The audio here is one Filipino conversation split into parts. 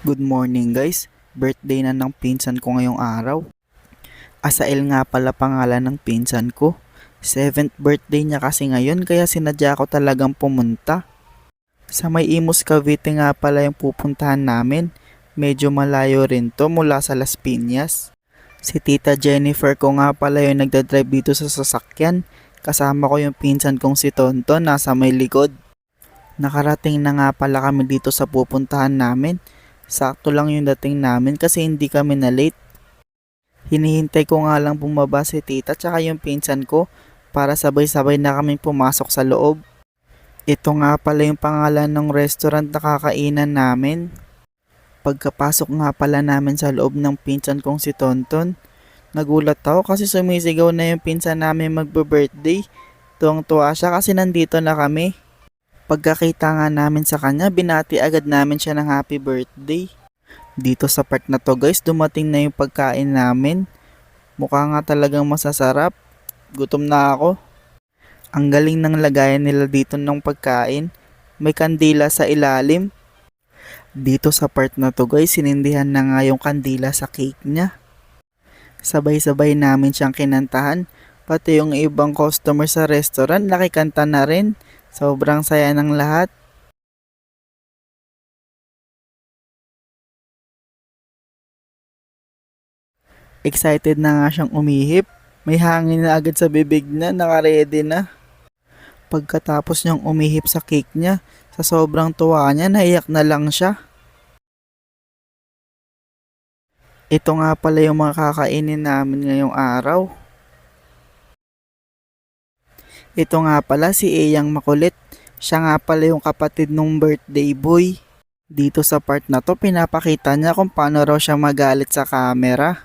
Good morning guys, birthday na ng pinsan ko ngayong araw. Asael nga pala pangalan ng pinsan ko. 7th birthday niya kasi ngayon kaya sinadya ko talagang pumunta. Sa May Imus Cavite nga pala yung pupuntahan namin. Medyo malayo rin to mula sa Las Piñas. Si Tita Jennifer ko nga pala yung nagdadrive dito sa sasakyan. Kasama ko yung pinsan kong si Tonton nasa may likod. Nakarating na nga pala kami dito sa pupuntahan namin. Sakto lang yung dating namin kasi hindi kami na late. Hinihintay ko nga lang bumaba si tita tsaka yung pinsan ko para sabay-sabay na kaming pumasok sa loob. Ito nga pala yung pangalan ng restaurant na kakainan namin. Pagkapasok nga pala namin sa loob ng pinsan kong si Tonton, nagulat ako kasi sumisigaw na yung pinsan namin magbe-birthday. Tuwang-tuwa siya kasi nandito na kami. Pagkakita nga namin sa kanya, binati agad namin siya ng happy birthday. Dito sa part na to guys, dumating na yung pagkain namin. Mukha nga talagang masasarap. Gutom na ako. Ang galing ng lagayan nila dito ng pagkain. May kandila sa ilalim. Dito sa part na to guys, sinindihan na nga yung kandila sa cake niya. Sabay-sabay namin siyang kinantahan. Pati yung ibang customer sa restaurant nakikanta na rin. Sobrang saya ng lahat. Excited na nga siyang umihip. May hangin na agad sa bibig niya, nakaredy na. Pagkatapos niyang umihip sa cake niya, sa sobrang tuwa niya, naiyak na lang siya. Ito nga pala yung mga kakainin namin ngayong araw. Ito nga pala si Eyang Makulit. Siya nga pala yung kapatid nung birthday boy. Dito sa part na to, pinapakita niya kung paano raw siya magalit sa camera.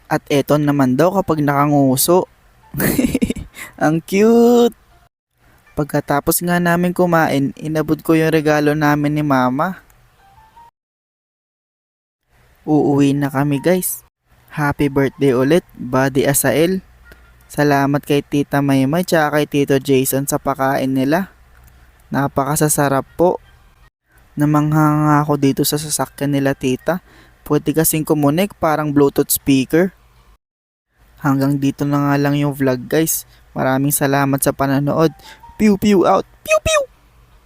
At eto naman daw kapag nakanguso. Ang cute! Pagkatapos nga namin kumain, inabot ko yung regalo namin ni mama. Uuwi na kami guys. Happy birthday ulit, Buddy Asael. Salamat kay Tita Maymay tsaka kay Tito Jason sa pakain nila. Napakasasarap po. Namanghanga ako dito sa sasakyan nila tita. Pwede kasing kumunik parang Bluetooth speaker. Hanggang dito na nga lang yung vlog guys. Maraming salamat sa panonood. Pew pew out. Pew pew!